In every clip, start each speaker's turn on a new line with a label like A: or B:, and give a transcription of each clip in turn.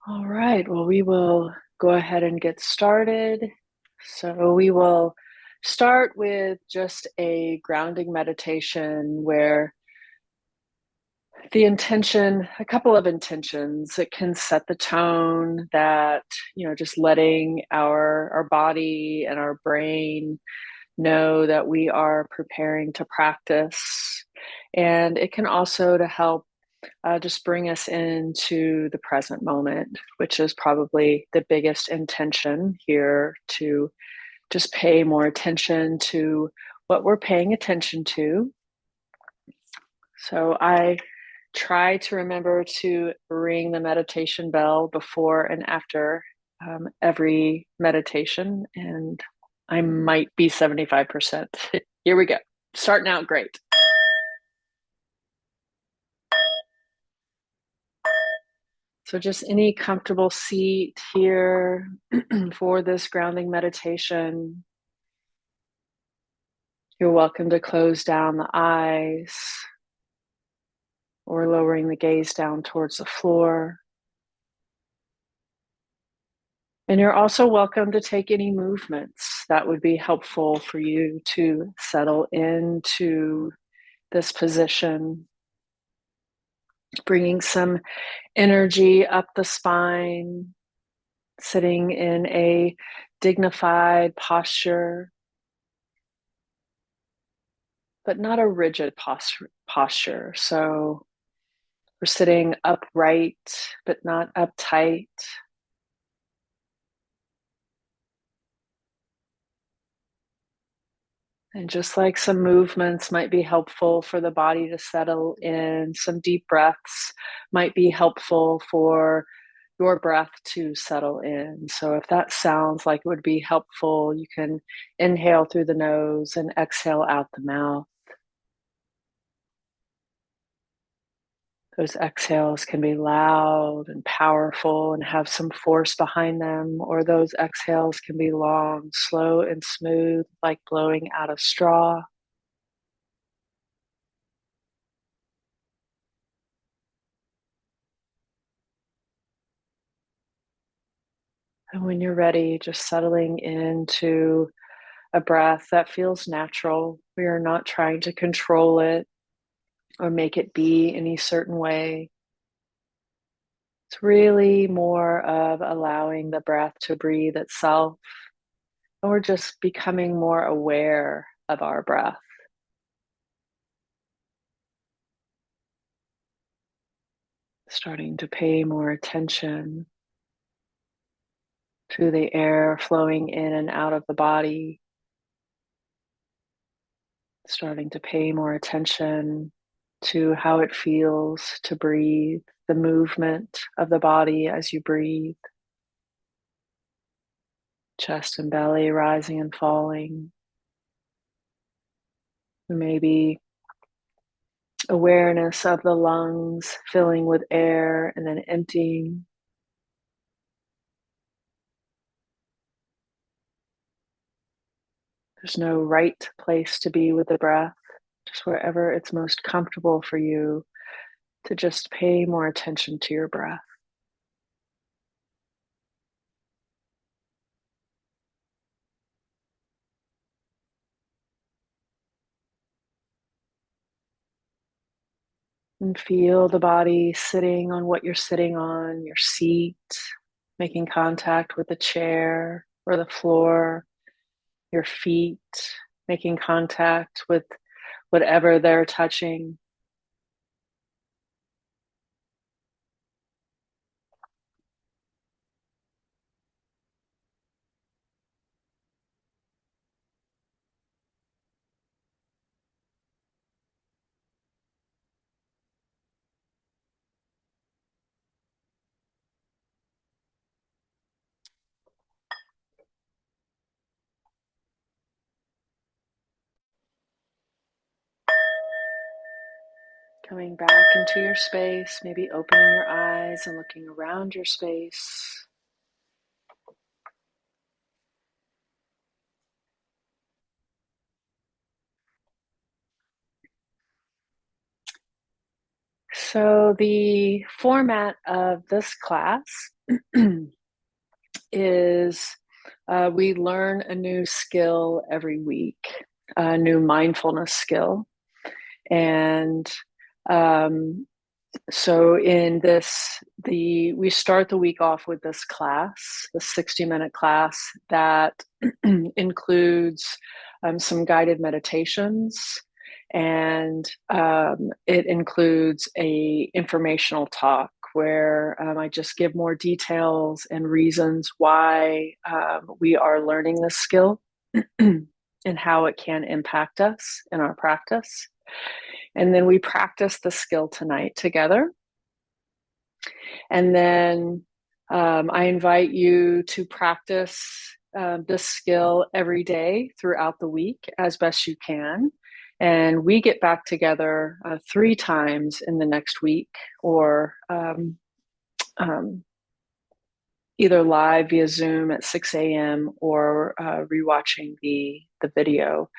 A: All right, well, we will go ahead and get started. So, we will start with just a grounding meditation where the intention, a couple of intentions, it can set the tone that, just letting our body and our brain know that we are preparing to practice. And it can also to help just bring us into the present moment, which is probably the biggest intention here to just pay more attention to what we're paying attention to. So I try to remember to ring the meditation bell before and after every meditation, and I might be 75%. Here we go. Starting out great. So, just any comfortable seat here for this grounding meditation. You're welcome to close down the eyes or lowering the gaze down towards the floor. And you're also welcome to take any movements that would be helpful for you to settle into this position, bringing some energy up the spine, sitting in a dignified posture, but not a rigid posture. So we're sitting upright, but not uptight. And just like some movements might be helpful for the body to settle in, some deep breaths might be helpful for your breath to settle in. So if that sounds like it would be helpful, you can inhale through the nose and exhale out the mouth. Those exhales can be loud and powerful and have some force behind them, or those exhales can be long, slow, and smooth, like blowing out a straw. And when you're ready, just settling into a breath that feels natural. We are not trying to control it or make it be any certain way. It's really more of allowing the breath to breathe itself, and we're just becoming more aware of our breath, starting to pay more attention to the air flowing in and out of the body, starting to pay more attention to how it feels to breathe, the movement of the body as you breathe, chest and belly rising and falling. Maybe awareness of the lungs filling with air and then emptying. There's no right place to be with the breath, just wherever it's most comfortable for you to just pay more attention to your breath. And feel the body sitting on what you're sitting on, your seat, making contact with the chair or the floor, your feet, making contact with whatever they're touching. Coming back into your space, maybe opening your eyes and looking around your space. So, the format of this class is we learn a new skill every week, a new mindfulness skill. And so in this, we start the week off with this class, the 60-minute class that includes some guided meditations, and it includes a informational talk where I just give more details and reasons why we are learning this skill and how it can impact us in our practice. And then we practice the skill tonight together. And then I invite you to practice this skill every day throughout the week as best you can. And we get back together 3 times in the next week, or either live via Zoom at 6 a.m. or rewatching the video,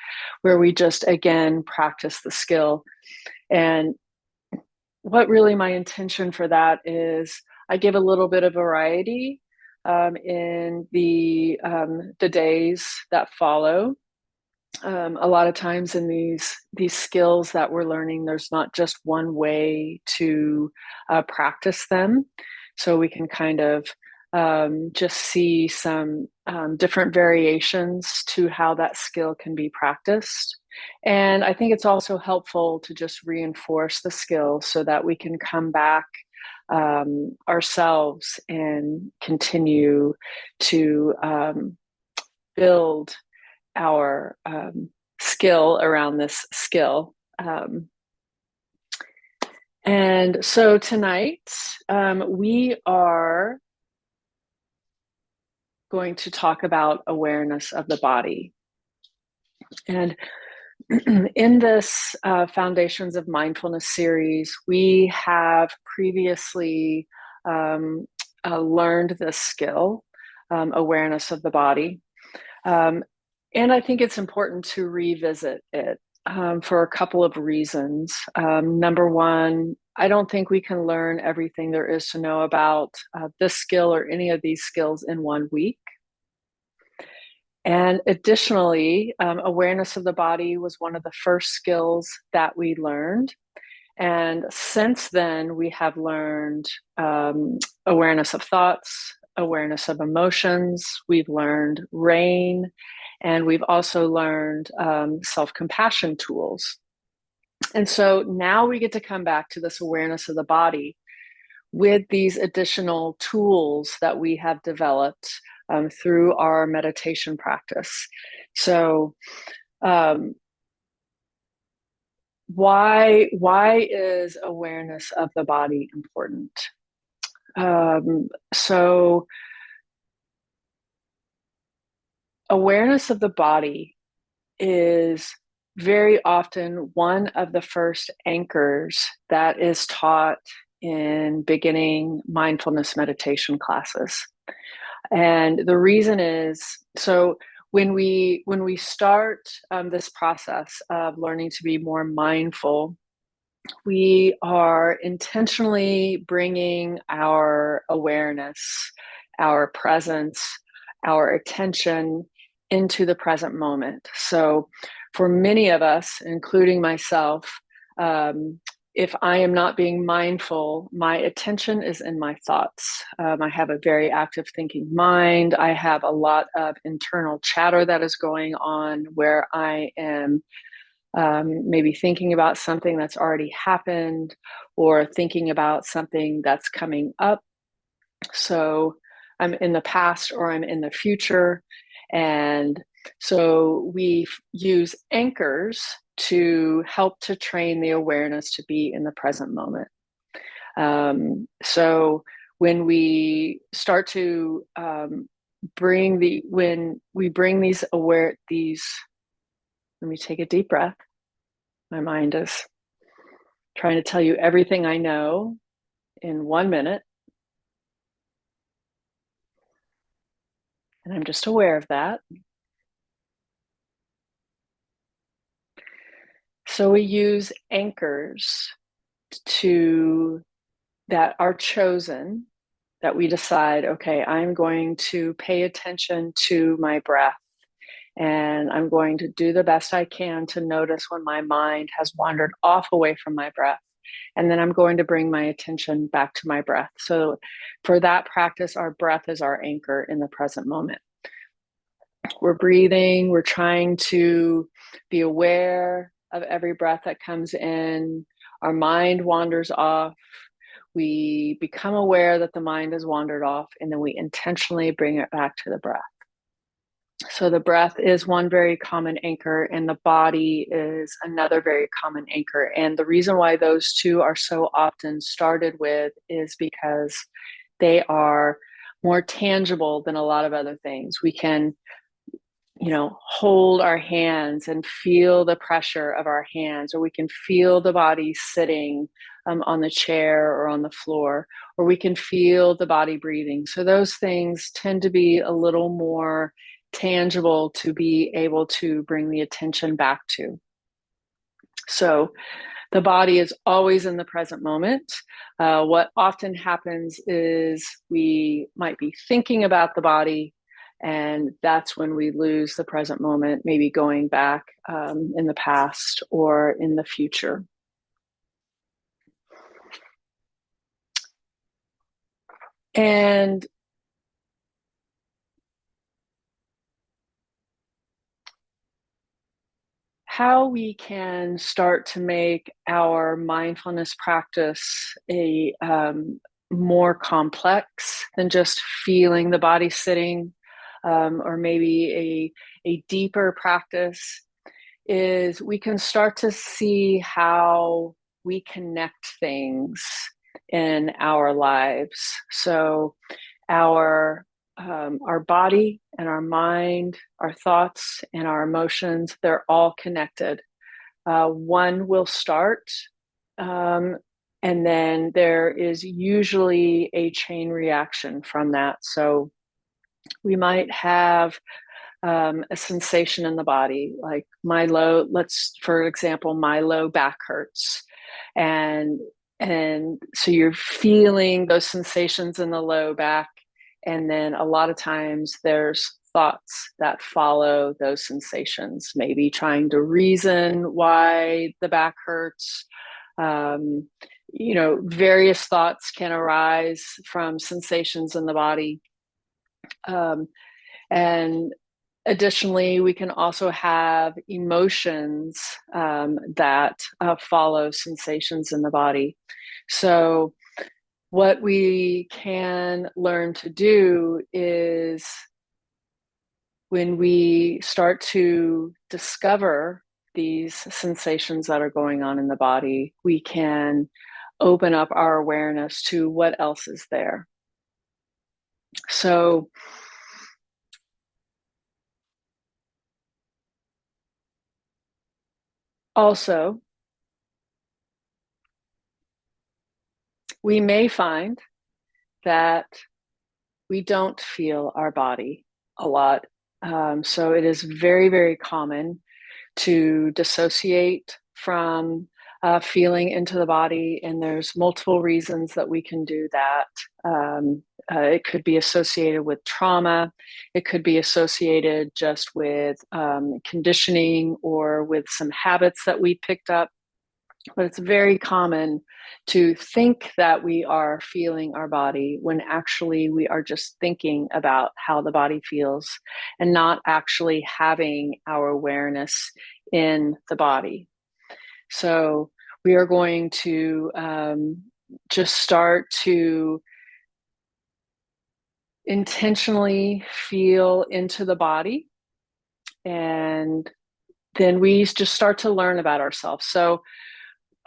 A: where we just, again, practice the skill. And what really my intention for that is I give a little bit of variety in the days that follow. A lot of times in these skills that we're learning, there's not just one way to practice them. So we can kind of just see some different variations to how that skill can be practiced. And I think it's also helpful to just reinforce the skill so that we can come back ourselves and continue to build our skill around this skill. And so tonight we are going to talk about awareness of the body. And in this Foundations of Mindfulness series, we have previously learned this skill, awareness of the body. And I think it's important to revisit it for a couple of reasons. Number one, I don't think we can learn everything there is to know about this skill or any of these skills in one week. And additionally, awareness of the body was one of the first skills that we learned. And since then, we have learned awareness of thoughts, awareness of emotions, we've learned RAIN, and we've also learned self-compassion tools. And so now we get to come back to this awareness of the body with these additional tools that we have developed through our meditation practice. So why is awareness of the body important? So awareness of the body is very often one of the first anchors that is taught in beginning mindfulness meditation classes. And the reason is, so when we start this process of learning to be more mindful, we are intentionally bringing our awareness, our presence, our attention into the present moment. So for many of us, including myself, if I am not being mindful, my attention is in my thoughts. I have a very active thinking mind. I have a lot of internal chatter that is going on where I am maybe thinking about something that's already happened or thinking about something that's coming up. So I'm in the past or I'm in the future. And so we use anchors to help to train the awareness to be in the present moment. So when we start to when we bring these let me take a deep breath. My mind is trying to tell you everything I know in 1 minute. And I'm just aware of that. So we use anchors that are chosen that we decide, okay, I'm going to pay attention to my breath, and I'm going to do the best I can to notice when my mind has wandered off away from my breath. And then I'm going to bring my attention back to my breath. So for that practice, our breath is our anchor in the present moment. We're breathing, we're trying to be aware of every breath that comes in. Our mind wanders off. We become aware that the mind has wandered off, and then we intentionally bring it back to the breath. So the breath is one very common anchor, and the body is another very common anchor. And the reason why those two are so often started with is because they are more tangible than a lot of other things. We can, hold our hands and feel the pressure of our hands, or we can feel the body sitting on the chair or on the floor, or we can feel the body breathing. So those things tend to be a little more tangible to be able to bring the attention back to. So the body is always in the present moment. What often happens is we might be thinking about the body, and that's when we lose the present moment, maybe going back in the past or in the future. And how we can start to make our mindfulness practice a more complex than just feeling the body sitting, or maybe a deeper practice, is we can start to see how we connect things in our lives. So our body and our mind, our thoughts and our emotions, they're all connected. One will start, and then there is usually a chain reaction from that. So we might have a sensation in the body, like for example, my low back hurts. And so you're feeling those sensations in the low back. And then a lot of times there's thoughts that follow those sensations, maybe trying to reason why the back hurts. Various thoughts can arise from sensations in the body. And additionally, we can also have emotions that follow sensations in the body. So what we can learn to do is, when we start to discover these sensations that are going on in the body, we can open up our awareness to what else is there. So also, we may find that we don't feel our body a lot. So it is very, very common to dissociate from feeling into the body, and there's multiple reasons that we can do that. It could be associated with trauma. It could be associated just with conditioning or with some habits that we picked up. But it's very common to think that we are feeling our body when actually we are just thinking about how the body feels and not actually having our awareness in the body. So we are going to just start to intentionally feel into the body, and then we just start to learn about ourselves. So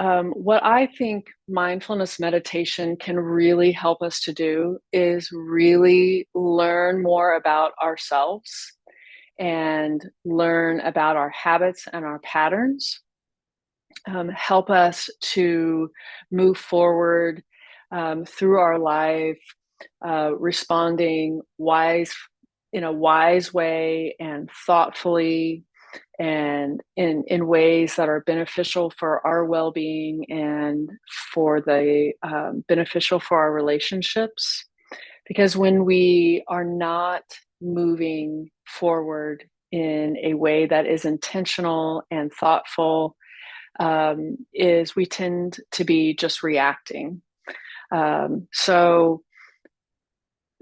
A: what I think mindfulness meditation can really help us to do is really learn more about ourselves and learn about our habits and our patterns, help us to move forward through our life, responding in a wise way and thoughtfully, and in ways that are beneficial for our well-being and for the beneficial for our relationships. Because when we are not moving forward in a way that is intentional and thoughtful, is we tend to be just reacting. So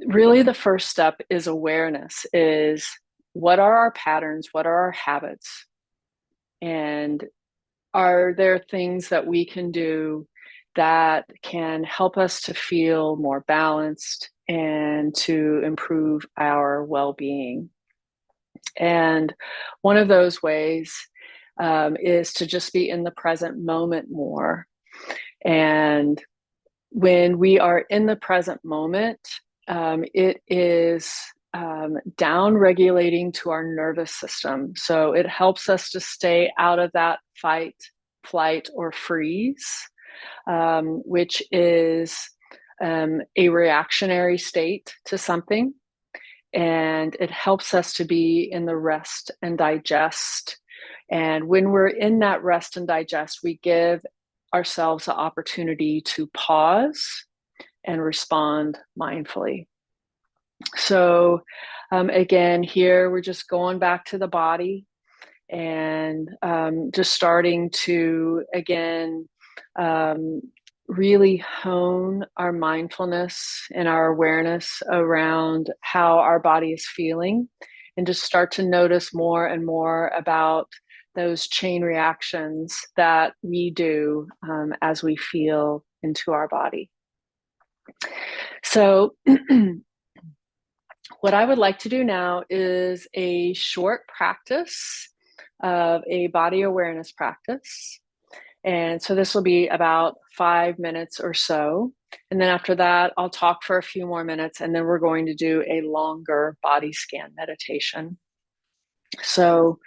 A: really the first step is awareness, is what are our patterns, what are our habits, and are there things that we can do that can help us to feel more balanced and to improve our well-being. And one of those ways is to just be in the present moment more. And when we are in the present moment, it is down regulating to our nervous system. So it helps us to stay out of that fight, flight, or freeze, which is a reactionary state to something. And it helps us to be in the rest and digest. And when we're in that rest and digest, we give ourselves the opportunity to pause and respond mindfully. So again, here we're just going back to the body and just starting to, again, really hone our mindfulness and our awareness around how our body is feeling, and just start to notice more and more about those chain reactions that we do as we feel into our body. So what I would like to do now is a short practice of a body awareness practice. And so this will be about 5 minutes or so. And then after that, I'll talk for a few more minutes, and then we're going to do a longer body scan meditation. So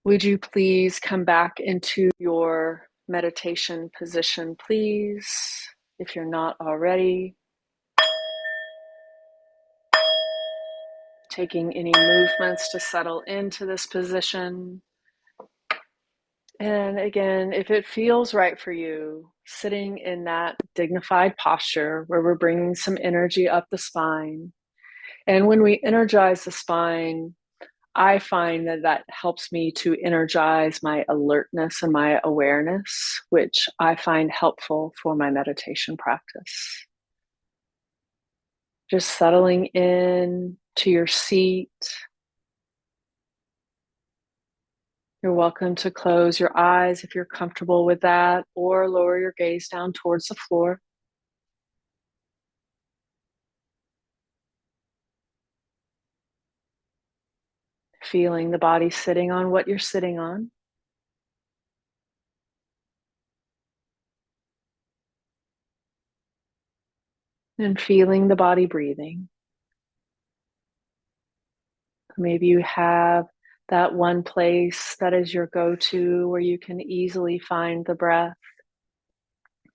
A: would you please come back into your meditation position, please, if you're not already. Taking any movements to settle into this position. And again, if it feels right for you, sitting in that dignified posture where we're bringing some energy up the spine. And when we energize the spine, I find that that helps me to energize my alertness and my awareness, which I find helpful for my meditation practice. Just settling in to your seat. You're welcome to close your eyes if you're comfortable with that, or lower your gaze down towards the floor. Feeling the body sitting on what you're sitting on. And feeling the body breathing. Maybe you have that one place that is your go-to where you can easily find the breath.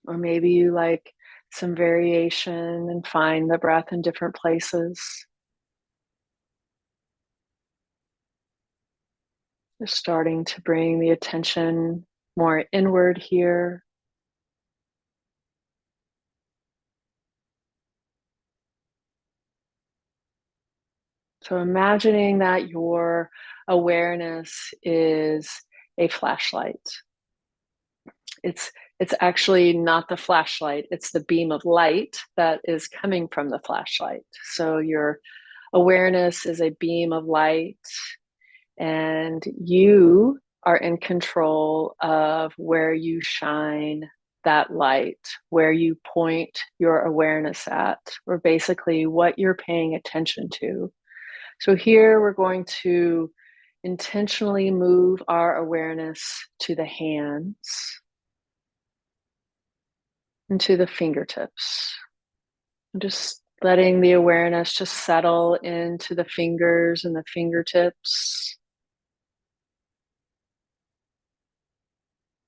A: Or maybe you like some variation and find the breath in different places. Just starting to bring the attention more inward here. So imagining that your awareness is a flashlight. It's actually not the flashlight, it's the beam of light that is coming from the flashlight. So your awareness is a beam of light, and you are in control of where you shine that light, where you point your awareness at, or basically what you're paying attention to. So here we're going to intentionally move our awareness to the hands and to the fingertips. And just letting the awareness just settle into the fingers and the fingertips.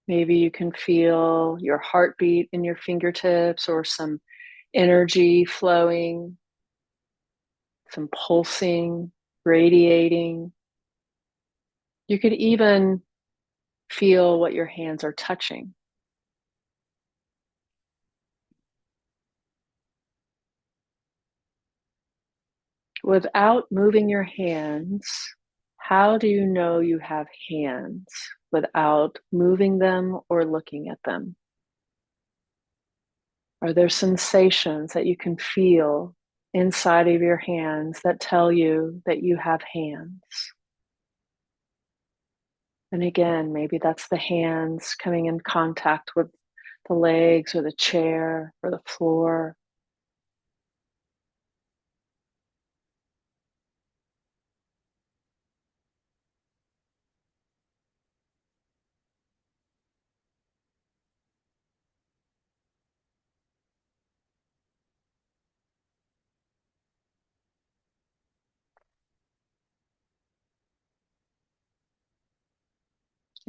A: Maybe you can feel your heartbeat in your fingertips, or some energy flowing, some pulsing, radiating. You could even feel what your hands are touching. Without moving your hands, how do you know you have hands without moving them or looking at them? Are there sensations that you can feel inside of your hands that tell you that you have hands? And again, maybe that's the hands coming in contact with the legs or the chair or the floor.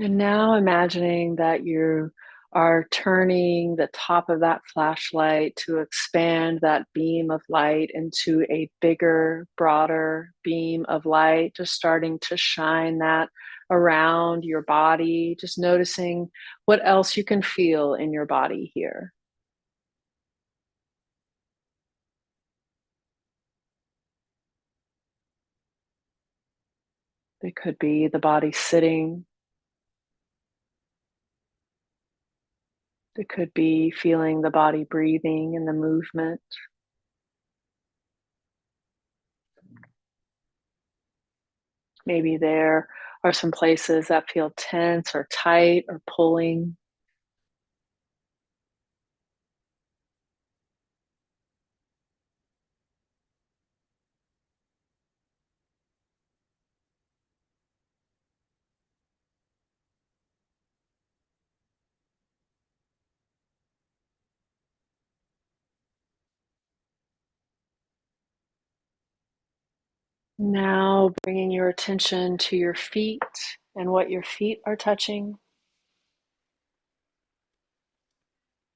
A: And now imagining that you are turning the top of that flashlight to expand that beam of light into a bigger, broader beam of light, just starting to shine that around your body, just noticing what else you can feel in your body here. It could be the body sitting. It could be feeling the body breathing and the movement. Maybe there are some places that feel tense or tight or pulling. Now bringing your attention to your feet and what your feet are touching.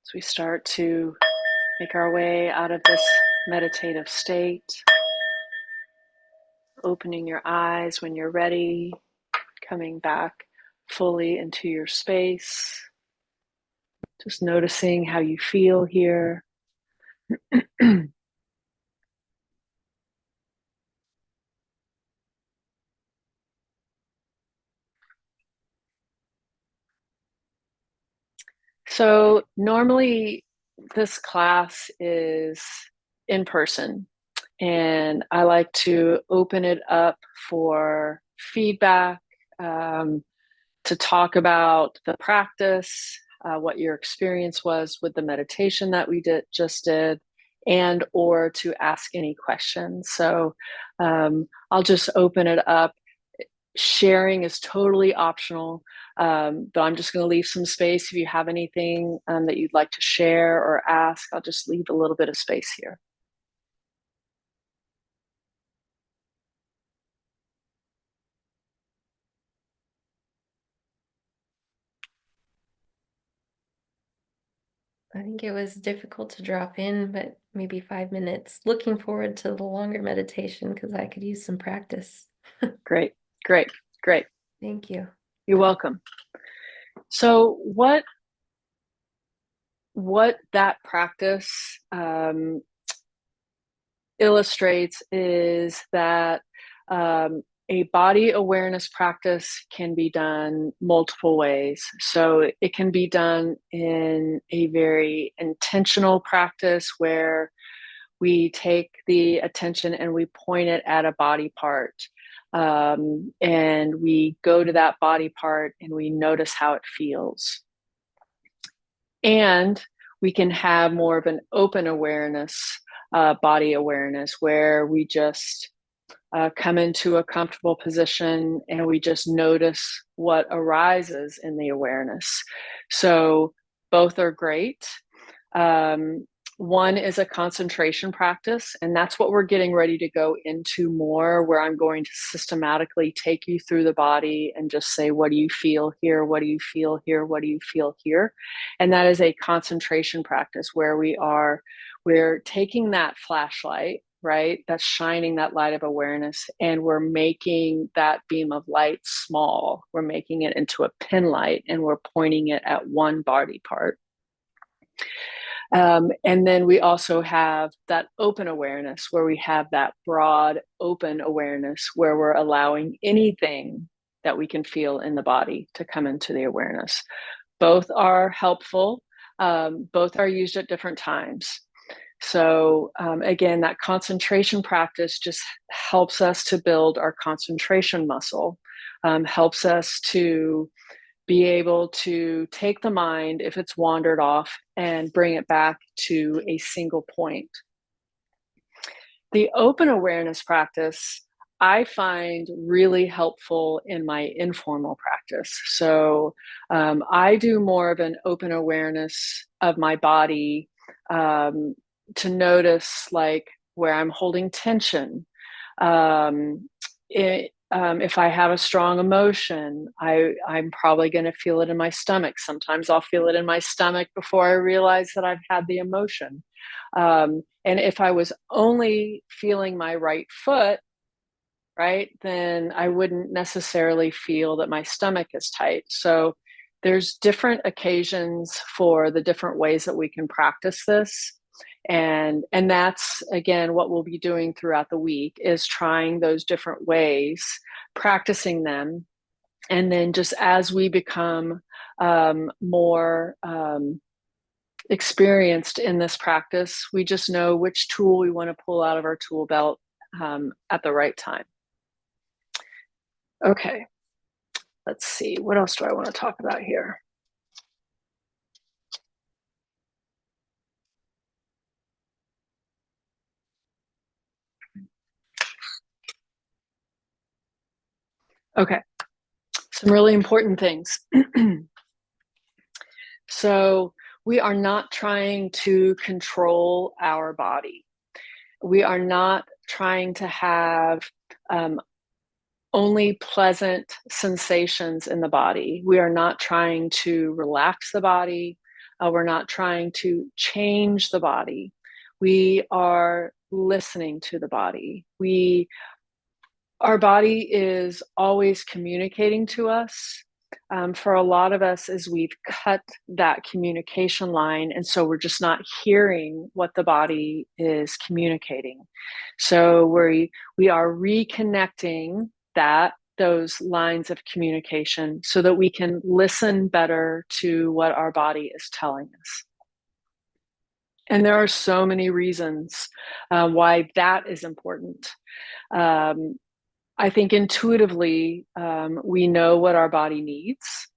A: As we start to make our way out of this meditative state, opening your eyes when you're ready, coming back fully into your space, just noticing how you feel here. So normally this class is in person, and I like to open it up for feedback, um, to talk about the practice, what your experience was with the meditation that we just did, and or to ask any questions. So I'll just open it up. Sharing is totally optional, but I'm just going to leave some space. If you have anything that you'd like to share or ask, I'll just leave a little bit of space here.
B: I think it was difficult to drop in, but maybe 5 minutes. Looking forward to the longer meditation because I could use some practice.
A: Great, great, great.
B: Thank you.
A: You're welcome. So what that practice illustrates is that a body awareness practice can be done multiple ways. So it can be done in a very intentional practice where we take the attention and we point it at a body part. And we go to that body part and we notice how it feels. And we can have more of an open awareness, body awareness, where we just come into a comfortable position and we just notice what arises in the awareness. So both are great. One is a concentration practice, and that's what we're getting ready to go into more, where I'm going to systematically take you through the body and just say, what do you feel here? What do you feel here? What do you feel here? And that is a concentration practice where we're taking that flashlight, right? That's shining that light of awareness, and we're making that beam of light small. We're making it into a pin light, and we're pointing it at one body part. And then we also have that open awareness, where we have that broad open awareness where we're allowing anything that we can feel in the body to come into the awareness. Both are helpful. Both are used at different times. So again, that concentration practice just helps us to build our concentration muscle, helps us to be able to take the mind, if it's wandered off, and bring it back to a single point. The open awareness practice I find really helpful in my informal practice. So I do more of an open awareness of my body, um, to notice like where I'm holding tension. If I have a strong emotion, I'm probably going to feel it in my stomach. Sometimes I'll feel it in my stomach before I realize that I've had the emotion. And if I was only feeling my right foot, right, then I wouldn't necessarily feel that my stomach is tight. So there's different occasions for the different ways that we can practice this. And that's again what we'll be doing throughout the week, is trying those different ways, practicing them. And then just as we become more experienced in this practice, we just know which tool we want to pull out of our tool belt at the right time. Okay, let's see. What else do I want to talk about here? Okay, some really important things. So we are not trying to control our body. We are not trying to have only pleasant sensations in the body. We are not trying to relax the body. We're not trying to change the body. We are listening to the body. Our body is always communicating to us. For a lot of us, as we've cut that communication line, and so we're just not hearing what the body is communicating. So we are reconnecting those lines of communication so that we can listen better to what our body is telling us. And there are so many reasons why that is important. I think intuitively, we know what our body needs.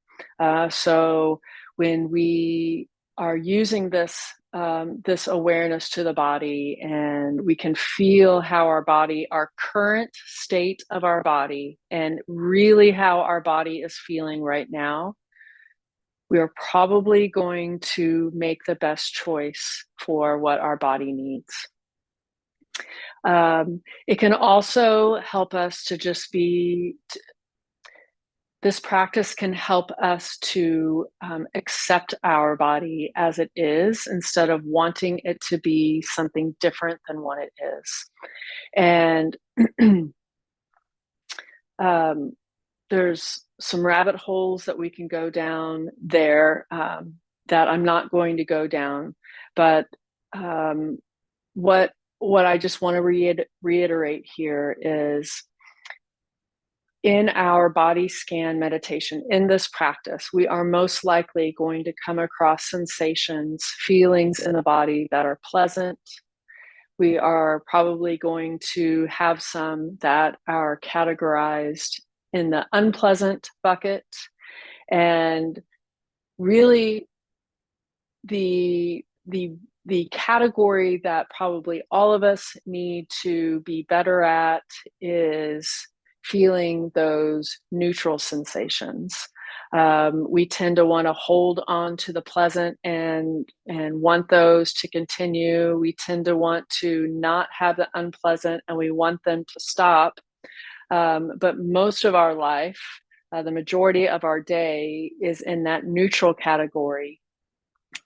A: So when we are using this awareness to the body, and we can feel how our current state of our body, and really how our body is feeling right now, we are probably going to make the best choice for what our body needs. It can also help us to just this practice can help us to accept our body as it is, instead of wanting it to be something different than what it is. And there's some rabbit holes that we can go down there, that I'm not going to go down. But what I just want to reiterate here is, in our body scan meditation, in this practice, we are most likely going to come across sensations, feelings in the body that are pleasant. We are probably going to have some that are categorized in the unpleasant bucket. And really, the category that probably all of us need to be better at is feeling those neutral sensations. We tend to want to hold on to the pleasant and want those to continue. We tend to want to not have the unpleasant, and we want them to stop. But most of our life, the majority of our day, is in that neutral category.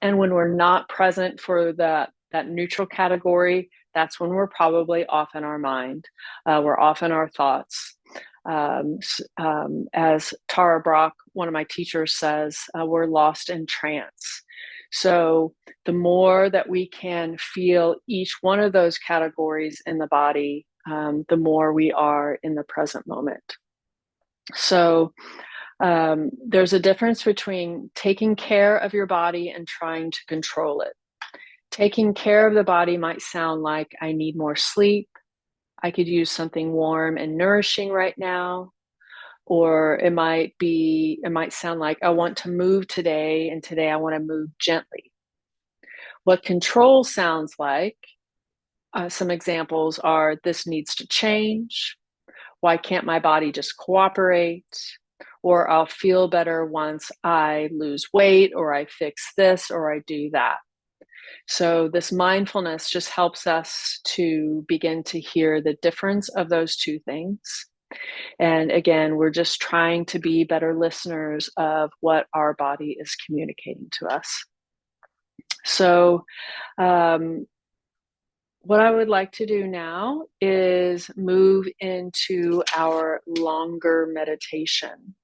A: And when we're not present for that neutral category, that's when we're probably off in our mind. We're off in our thoughts. As Tara Brach, one of my teachers, says, we're lost in trance. So the more that we can feel each one of those categories in the body, the more we are in the present moment. So there's a difference between taking care of your body and trying to control it. Taking care of the body might sound like I need more sleep. I could use something warm and nourishing right now. Or it might sound like I want to move today, and today I want to move gently. What control sounds like, some examples are, this needs to change. Why can't my body just cooperate? Or I'll feel better once I lose weight, or I fix this, or I do that. So this mindfulness just helps us to begin to hear the difference of those two things. And again, we're just trying to be better listeners of what our body is communicating to us. So what I would like to do now is move into our longer meditation.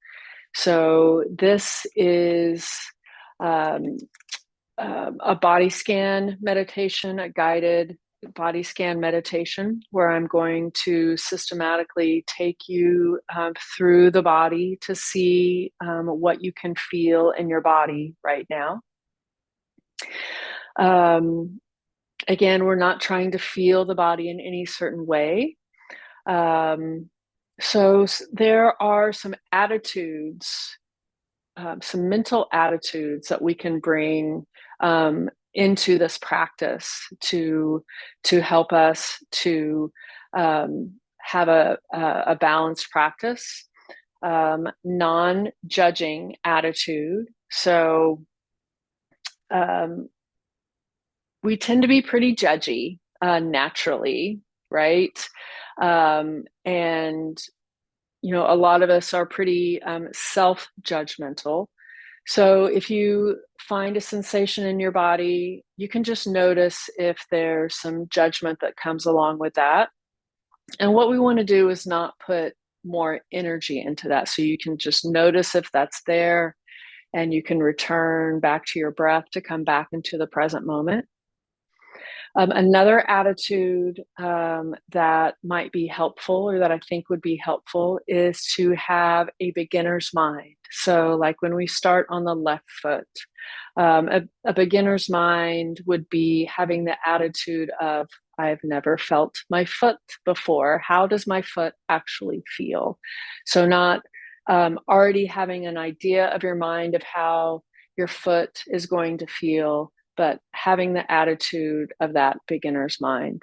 A: So this is a body scan meditation, a guided body scan meditation, where I'm going to systematically take you through the body to see what you can feel in your body right now. Again, we're not trying to feel the body in any certain way. So there are some attitudes, some mental attitudes that we can bring into this practice to help us to have a balanced practice. Non-judging attitude. So we tend to be pretty judgy naturally, right? And a lot of us are pretty self-judgmental. So if you find a sensation in your body, you can just notice if there's some judgment that comes along with that. And what we want to do is not put more energy into that. So you can just notice if that's there, and you can return back to your breath to come back into the present moment. Another attitude that might be helpful, or that I think would be helpful, is to have a beginner's mind. So like when we start on the left foot, a beginner's mind would be having the attitude of, I've never felt my foot before. How does my foot actually feel? So not already having an idea of your mind of how your foot is going to feel, but having the attitude of that beginner's mind.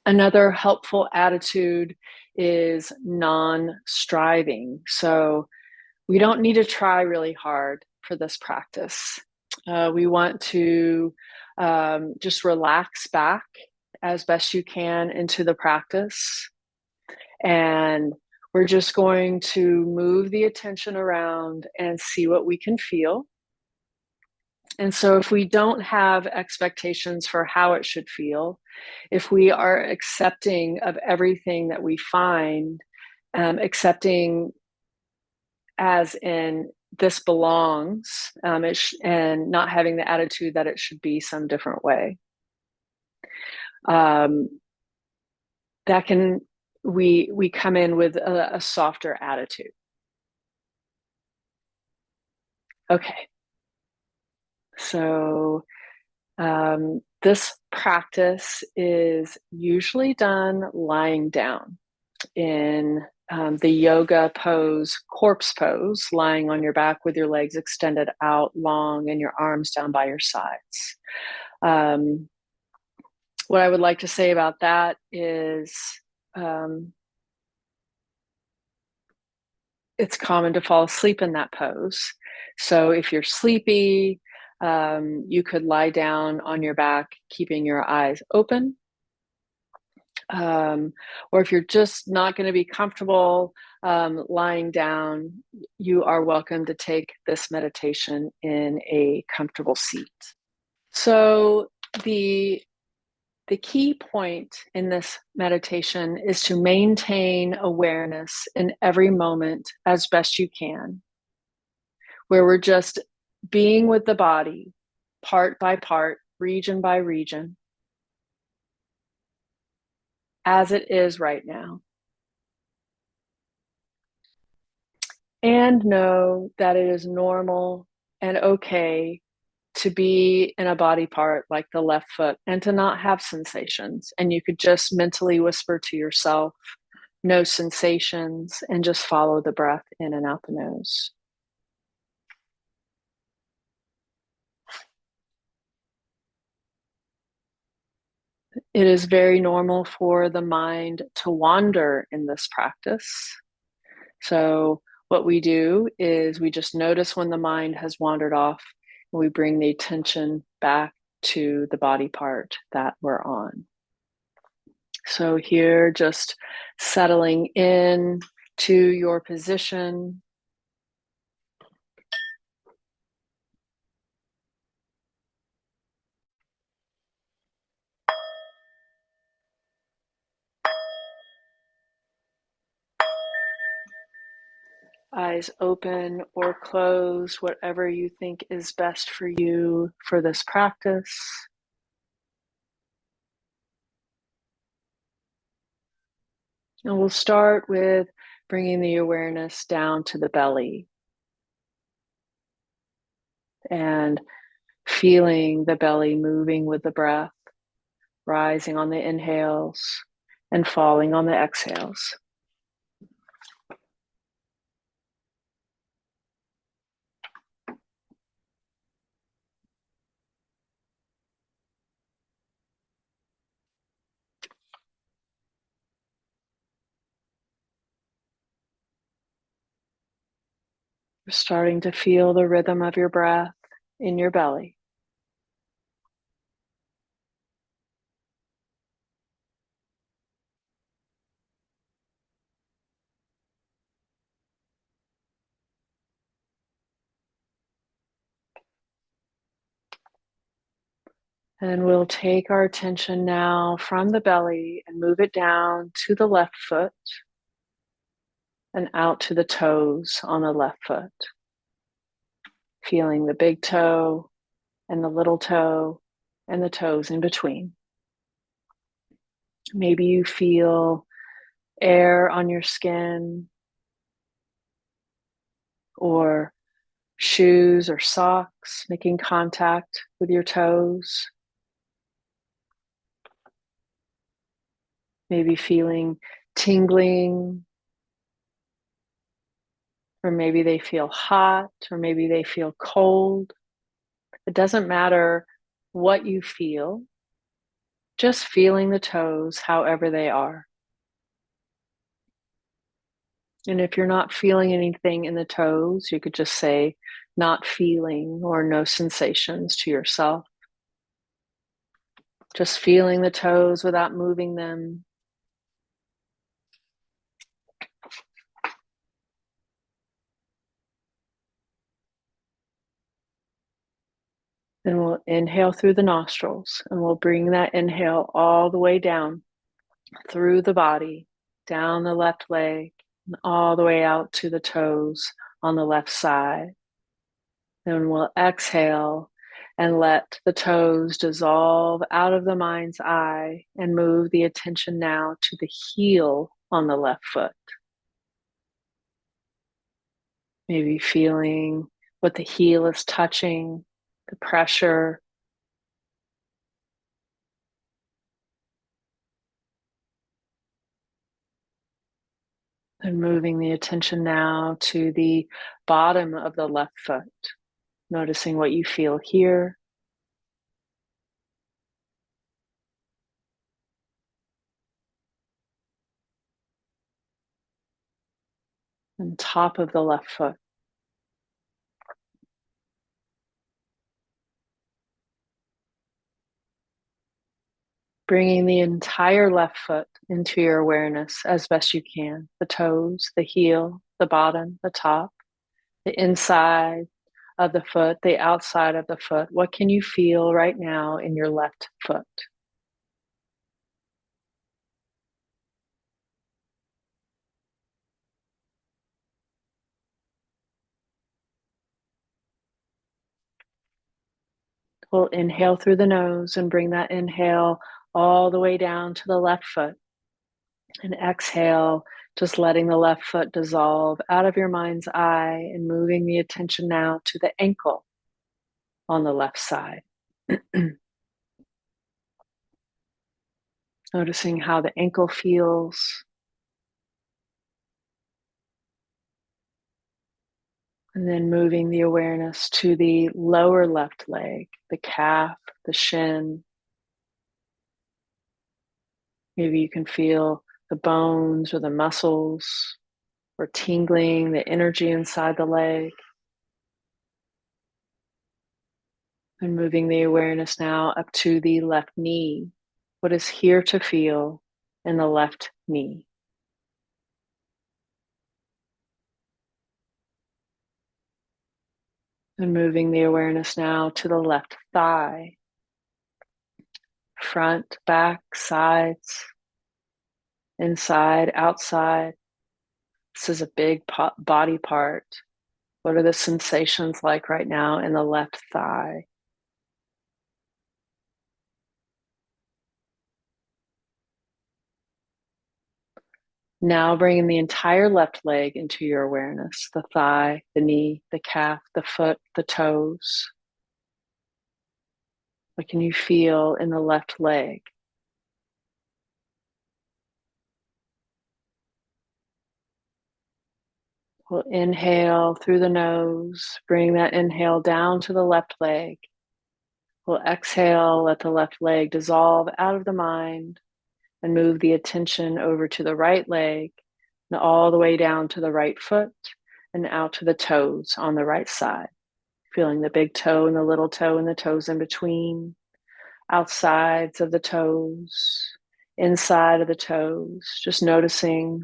A: Another helpful attitude is non-striving. So we don't need to try really hard for this practice. We want to just relax back as best you can into the practice. And we're just going to move the attention around and see what we can feel. And so if we don't have expectations for how it should feel, if we are accepting of everything that we find, accepting as in this belongs, and not having the attitude that it should be some different way, that can, we come in with a softer attitude. Okay. So this practice is usually done lying down in the yoga pose, corpse pose, lying on your back with your legs extended out long and your arms down by your sides. What I would like to say about that is it's common to fall asleep in that pose. So if you're sleepy, you could lie down on your back, keeping your eyes open. Or if you're just not going to be comfortable lying down, you are welcome to take this meditation in a comfortable seat. So the key point in this meditation is to maintain awareness in every moment as best you can, where we're just being with the body, part by part, region by region, as it is right now. And know that it is normal and okay to be in a body part like the left foot and to not have sensations. And you could just mentally whisper to yourself, no sensations, and just follow the breath in and out the nose. It is very normal for the mind to wander in this practice. So, what we do is we just notice when the mind has wandered off, and we bring the attention back to the body part that we're on. So, here, just settling in to your position. Eyes open or closed, whatever you think is best for you for this practice. And we'll start with bringing the awareness down to the belly and feeling the belly moving with the breath, rising on the inhales and falling on the exhales. You're starting to feel the rhythm of your breath in your belly. And we'll take our attention now from the belly and move it down to the left foot and out to the toes on the left foot. Feeling the big toe and the little toe and the toes in between. Maybe you feel air on your skin or shoes or socks making contact with your toes. Maybe feeling tingling, or maybe they feel hot, or maybe they feel cold. It doesn't matter what you feel, just feeling the toes however they are. And if you're not feeling anything in the toes, you could just say not feeling or no sensations to yourself. Just feeling the toes without moving them. Then we'll inhale through the nostrils and we'll bring that inhale all the way down through the body, down the left leg, and all the way out to the toes on the left side. Then we'll exhale and let the toes dissolve out of the mind's eye and move the attention now to the heel on the left foot. Maybe feeling what the heel is touching, the pressure. And moving the attention now to the bottom of the left foot, noticing what you feel here. And top of the left foot. Bringing the entire left foot into your awareness as best you can. The toes, the heel, the bottom, the top, the inside of the foot, the outside of the foot. What can you feel right now in your left foot? We'll inhale through the nose and bring that inhale all the way down to the left foot. And exhale, just letting the left foot dissolve out of your mind's eye and moving the attention now to the ankle on the left side. Noticing how the ankle feels. And then moving the awareness to the lower left leg, the calf, the shin. Maybe you can feel the bones or the muscles or tingling, the energy inside the leg. And moving the awareness now up to the left knee. What is here to feel in the left knee? And moving the awareness now to the left thigh. Front, back, sides, inside, outside. This is a big body part. What are the sensations like right now in the left thigh? Now bringing the entire left leg into your awareness, the thigh, the knee, the calf, the foot, the toes. What can you feel in the left leg? We'll inhale through the nose, bring that inhale down to the left leg. We'll exhale, let the left leg dissolve out of the mind and move the attention over to the right leg and all the way down to the right foot and out to the toes on the right side. Feeling the big toe and the little toe and the toes in between, outsides of the toes, inside of the toes, just noticing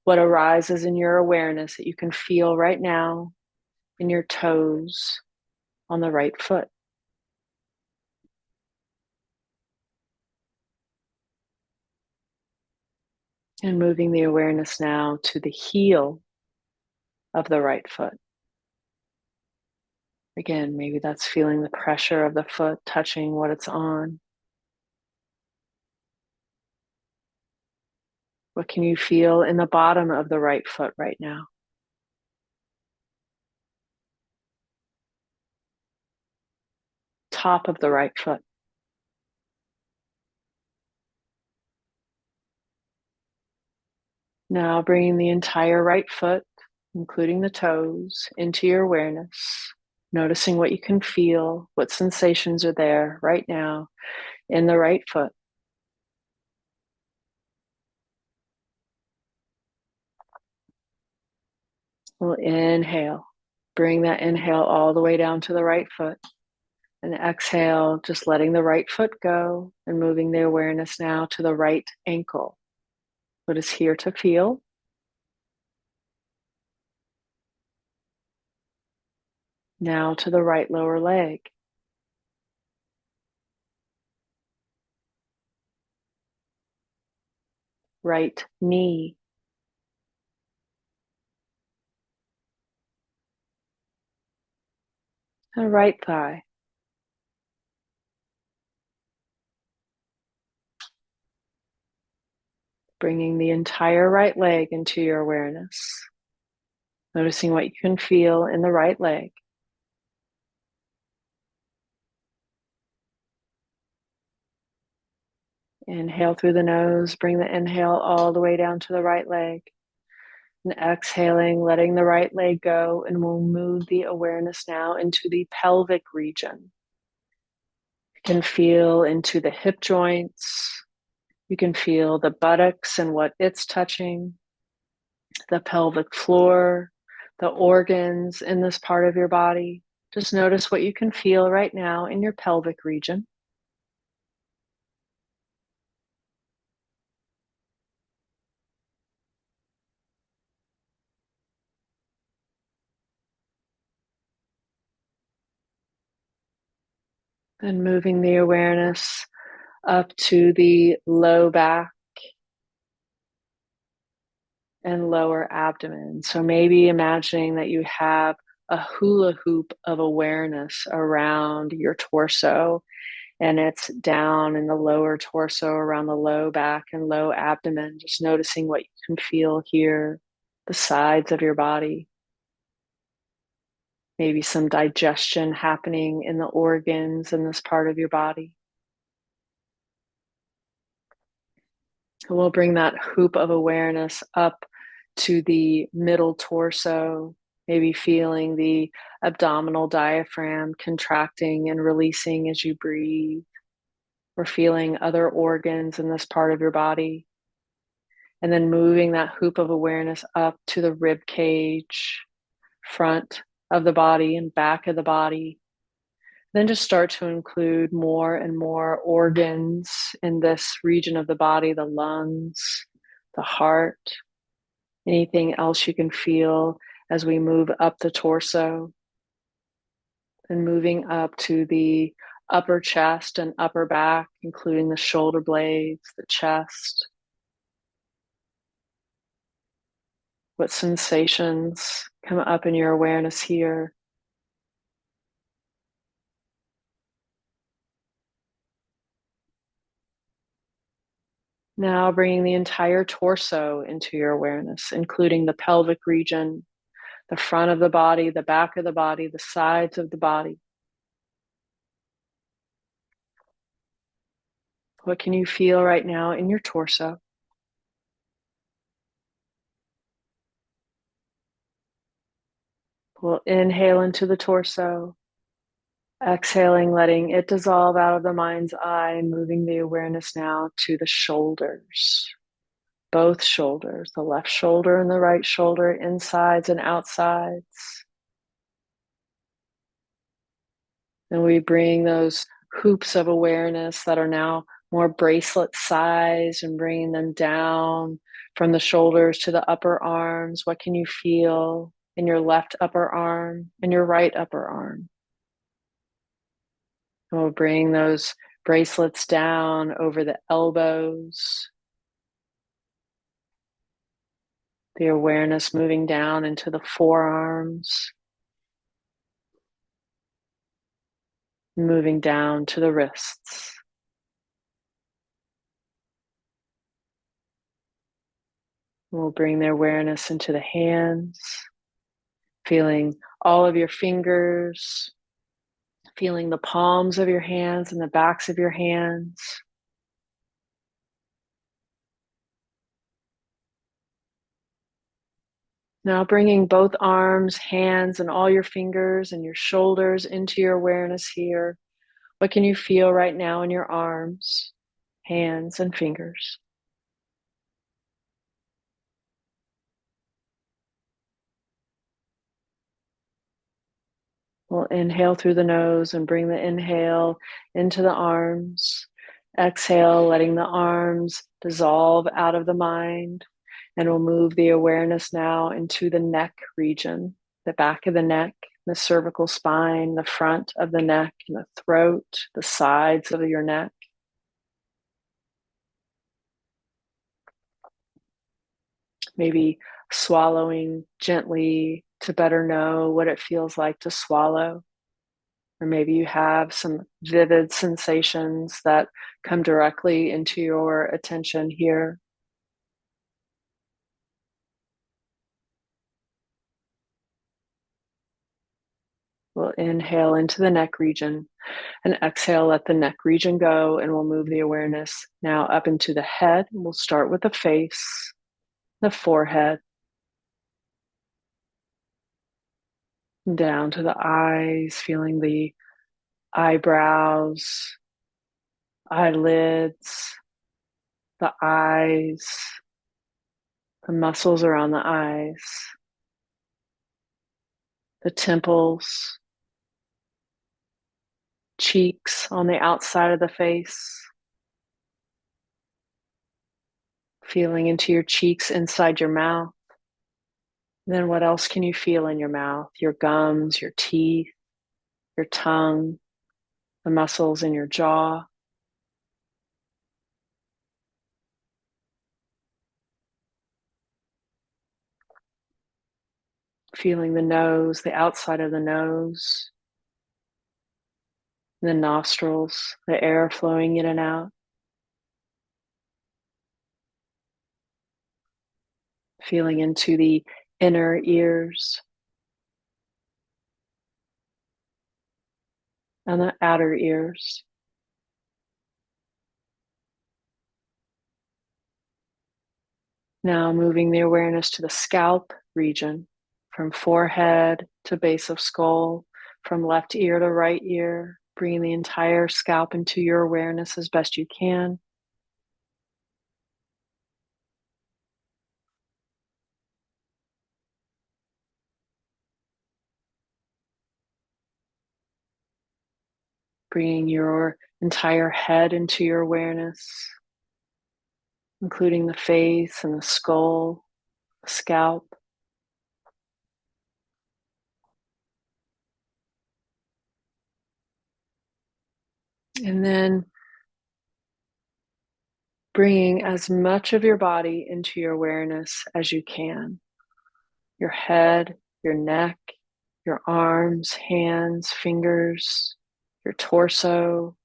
A: what arises in your awareness that you can feel right now in your toes on the right foot. And moving the awareness now to the heel of the right foot. Again, maybe that's feeling the pressure of the foot touching what it's on. What can you feel in the bottom of the right foot right now? Top of the right foot. Now bringing the entire right foot, including the toes, into your awareness. Noticing what you can feel, what sensations are there right now in the right foot. We'll inhale. Bring that inhale all the way down to the right foot. And exhale, just letting the right foot go and moving the awareness now to the right ankle. What is here to feel? Now to the right lower leg. Right knee. And right thigh. Bringing the entire right leg into your awareness. Noticing what you can feel in the right leg. Inhale through the nose, bring the inhale all the way down to the right leg. And exhaling, letting the right leg go, and we'll move the awareness now into the pelvic region. You can feel into the hip joints. You can feel the buttocks and what it's touching, the pelvic floor, the organs in this part of your body. Just notice what you can feel right now in your pelvic region. And moving the awareness up to the low back and lower abdomen. So maybe imagining that you have a hula hoop of awareness around your torso, and it's down in the lower torso, around the low back and low abdomen, just noticing what you can feel here, the sides of your body. Maybe some digestion happening in the organs in this part of your body. We'll bring that hoop of awareness up to the middle torso, maybe feeling the abdominal diaphragm contracting and releasing as you breathe, or feeling other organs in this part of your body. And then moving that hoop of awareness up to the rib cage, front of the body and back of the body. Then just start to include more and more organs in this region of the body, the lungs, the heart, anything else you can feel as we move up the torso, and moving up to the upper chest and upper back, including the shoulder blades, the chest. What sensations come up in your awareness here? Now bringing the entire torso into your awareness, including the pelvic region, the front of the body, the back of the body, the sides of the body. What can you feel right now in your torso? We'll inhale into the torso, exhaling, letting it dissolve out of the mind's eye, moving the awareness now to the shoulders. Both shoulders, the left shoulder and the right shoulder, insides and outsides. And we bring those hoops of awareness that are now more bracelet size and bringing them down from the shoulders to the upper arms. What can you feel in your left upper arm and your right upper arm? And we'll bring those bracelets down over the elbows. The awareness moving down into the forearms, moving down to the wrists. We'll bring the awareness into the hands, feeling all of your fingers, feeling the palms of your hands and the backs of your hands. Now bringing both arms, hands, and all your fingers and your shoulders into your awareness here. What can you feel right now in your arms, hands, and fingers? We'll inhale through the nose and bring the inhale into the arms. Exhale, letting the arms dissolve out of the mind. And we'll move the awareness now into the neck region, the back of the neck, the cervical spine, the front of the neck, and the throat, the sides of your neck. Maybe swallowing gently to better know what it feels like to swallow. Or maybe you have some vivid sensations that come directly into your attention here. We'll inhale into the neck region and exhale, let the neck region go, and we'll move the awareness now up into the head. We'll start with the face, the forehead, down to the eyes, feeling the eyebrows, eyelids, the eyes, the muscles around the eyes, the temples, cheeks on the outside of the face, feeling into your cheeks inside your mouth. And then what else can you feel in your mouth? Your gums, your teeth, your tongue, the muscles in your jaw. feeling the nose, the outside of the nose, the nostrils, the air flowing in and out. Feeling into the inner ears and the outer ears. Now moving the awareness to the scalp region, from forehead to base of skull, from left ear to right ear, bringing the entire scalp into your awareness as best you can. Bringing your entire head into your awareness, including the face and the skull, the scalp. And then bringing as much of your body into your awareness as you can. Your head, your neck, your arms, hands, fingers, your torso,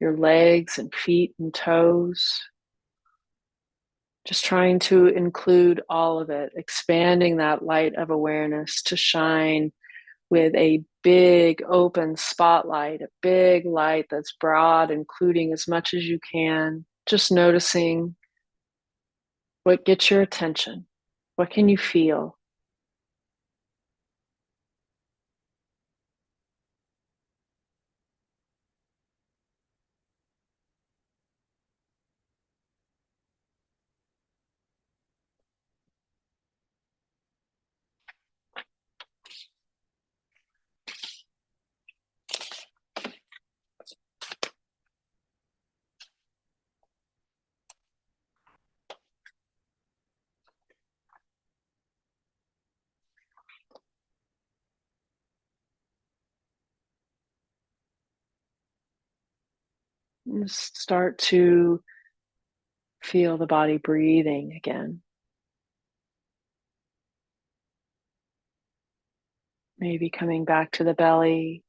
A: your legs and feet and toes. Just trying to include all of it, expanding that light of awareness to shine with a big open spotlight, a big light that's broad, including as much as you can. Just noticing what gets your attention. What can you feel? Just start to feel the body breathing again. Maybe coming back to the belly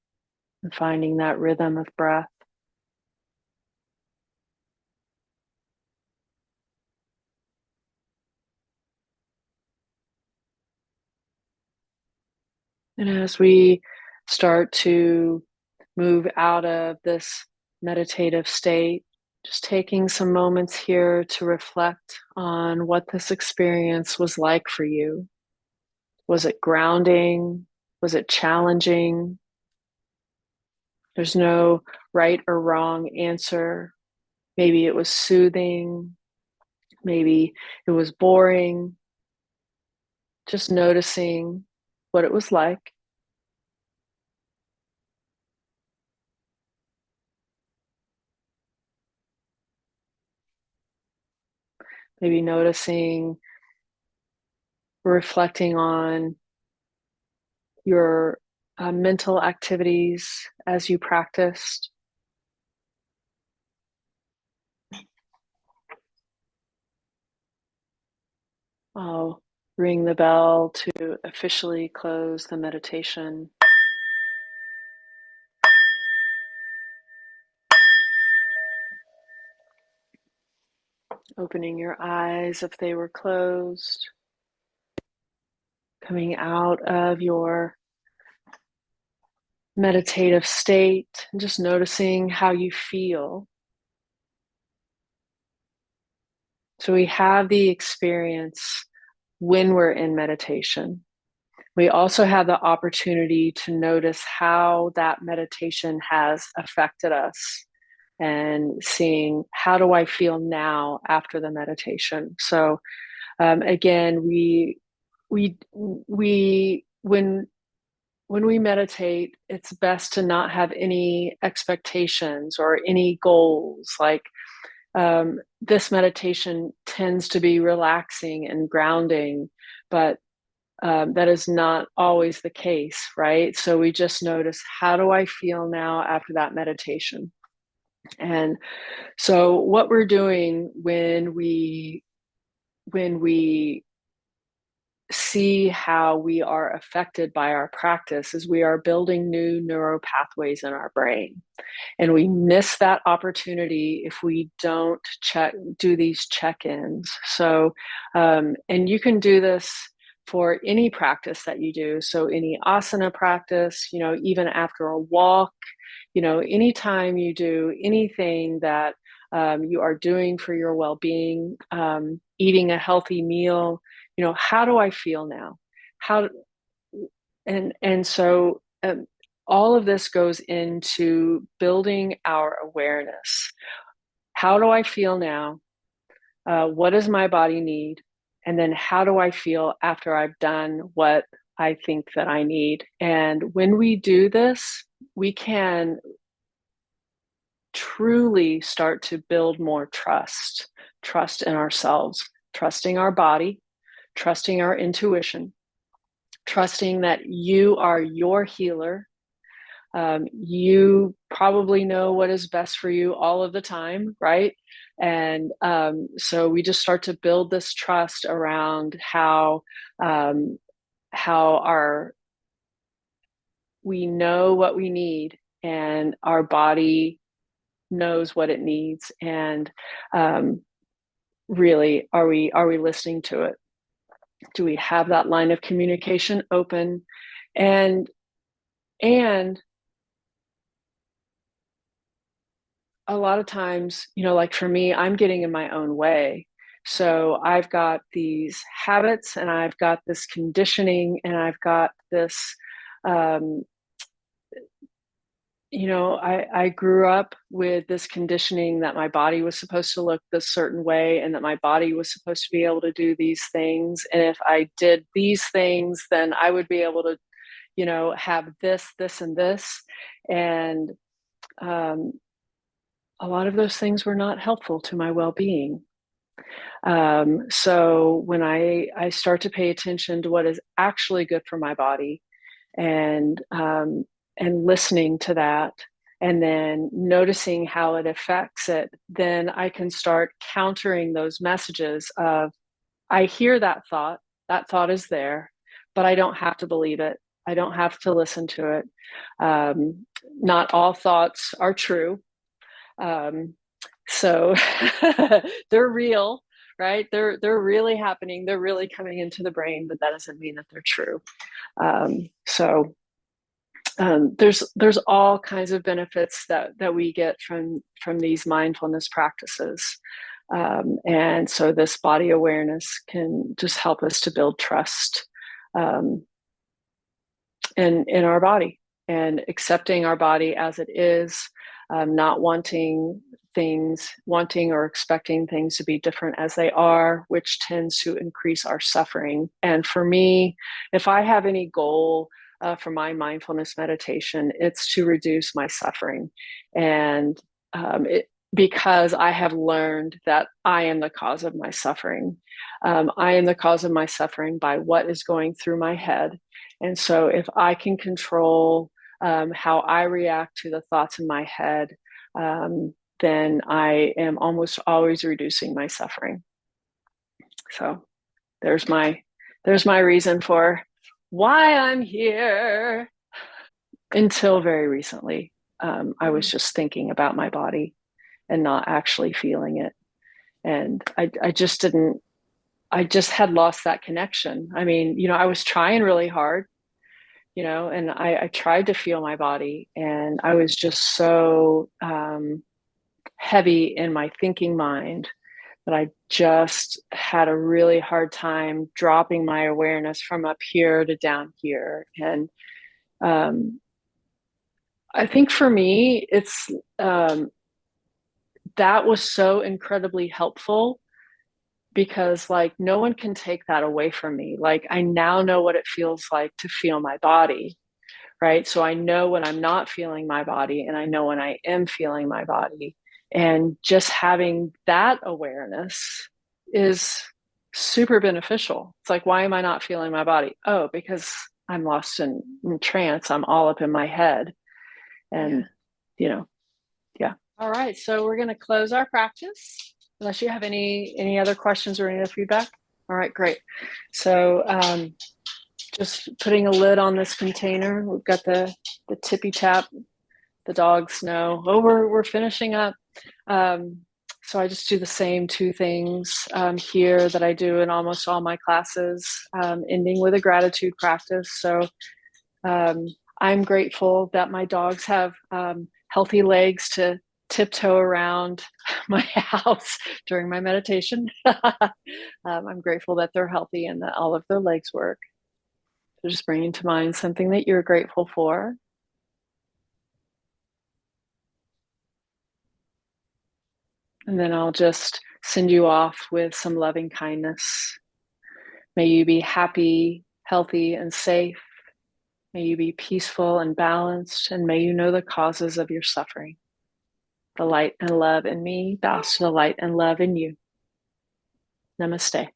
A: and finding that rhythm of breath. And as we start to move out of this meditative state, just taking some moments here to reflect on what this experience was like for you. Was it grounding? Was it challenging? There's no right or wrong answer. Maybe it was soothing. Maybe it was boring. Just noticing what it was like. Maybe noticing, reflecting on your mental activities as you practiced. I'll ring the bell to officially close the meditation. Opening your eyes if they were closed. Coming out of your meditative state and just noticing how you feel. So we have the experience when we're in meditation. We also have the opportunity to notice how that meditation has affected us and seeing how do I feel now after the meditation. So again, when we meditate, it's best to not have any expectations or any goals. Like this meditation tends to be relaxing and grounding, but that is not always the case, right? So we just notice, how do I feel now after that meditation? And so what we're doing when we see how we are affected by our practice is we are building new neural pathways in our brain. And we miss that opportunity if we don't do these check-ins. So, and you can do this for any practice that you do. So any asana practice, even after a walk, anytime you do anything that you are doing for your well-being, eating a healthy meal, how do I feel now? How, and so all of this goes into building our awareness. How do I feel now? What does my body need? And then how do I feel after I've done what I think that I need? And when we do this, we can truly start to build more trust in ourselves, trusting our body, trusting our intuition, trusting that you are your healer. You probably know what is best for you all of the time, right? And so we just start to build this trust around um, how our we know what we need, and our body knows what it needs, and really, are we listening to it? Do we have that line of communication open? And and a lot of times, like for me, I'm getting in my own way. So I've got these habits, and I've got this conditioning, and I've got this, um, I grew up with this conditioning that my body was supposed to look this certain way, and that my body was supposed to be able to do these things. And if I did these things, then I would be able to, have this, and this. And um, a lot of those things were not helpful to my well-being. So when I start to pay attention to what is actually good for my body, and listening to that, and then noticing how it affects it, then I can start countering those messages of, I hear that thought is there, but I don't have to believe it. I don't have to listen to it. Not all thoughts are true. Um, so they're real, right? They're really happening. They're really coming into the brain, but that doesn't mean that they're true. So there's all kinds of benefits that we get from these mindfulness practices. And so this body awareness can just help us to build trust um, in our body, and accepting our body as it is, not wanting or expecting things to be different as they are, which tends to increase our suffering. And for me, if I have any goal for my mindfulness meditation, it's to reduce my suffering. And because I have learned that I am the cause of my suffering. I am the cause of my suffering by what is going through my head. And so if I can control how I react to the thoughts in my head, then I am almost always reducing my suffering. So there's my reason for why I'm here. Until very recently, I was just thinking about my body and not actually feeling it. And I just didn't, I just had lost that connection. I mean, I was trying really hard, and I tried to feel my body, and I was just so heavy in my thinking mind that I just had a really hard time dropping my awareness from up here to down here. And um, I think for me, it's that was so incredibly helpful, because like no one can take that away from me. Like I now know what it feels like to feel my body, right? So I know when I'm not feeling my body, and I know when I am feeling my body. And just having that awareness is super beneficial. It's like, why am I not feeling my body? Oh, because I'm lost in trance. I'm all up in my head. And,
B: Yeah.
A: you know, yeah. All right. So we're going to close our practice unless you have any other questions or any other feedback. All right, great. So just putting a lid on this container. We've got the tippy tap. The dogs know, oh, we're finishing up. Um, so I just do the same two things here that I do in almost all my classes, ending with a gratitude practice. So um, I'm grateful that my dogs have healthy legs to tiptoe around my house during my meditation. I'm grateful that they're healthy and that all of their legs work. So just bringing to mind something that you're grateful for. And then I'll just send you off with some loving kindness. May you be happy, healthy, and safe. May you be peaceful and balanced, and may you know the causes of your suffering. The light and love in me bows to the light and love in you. Namaste.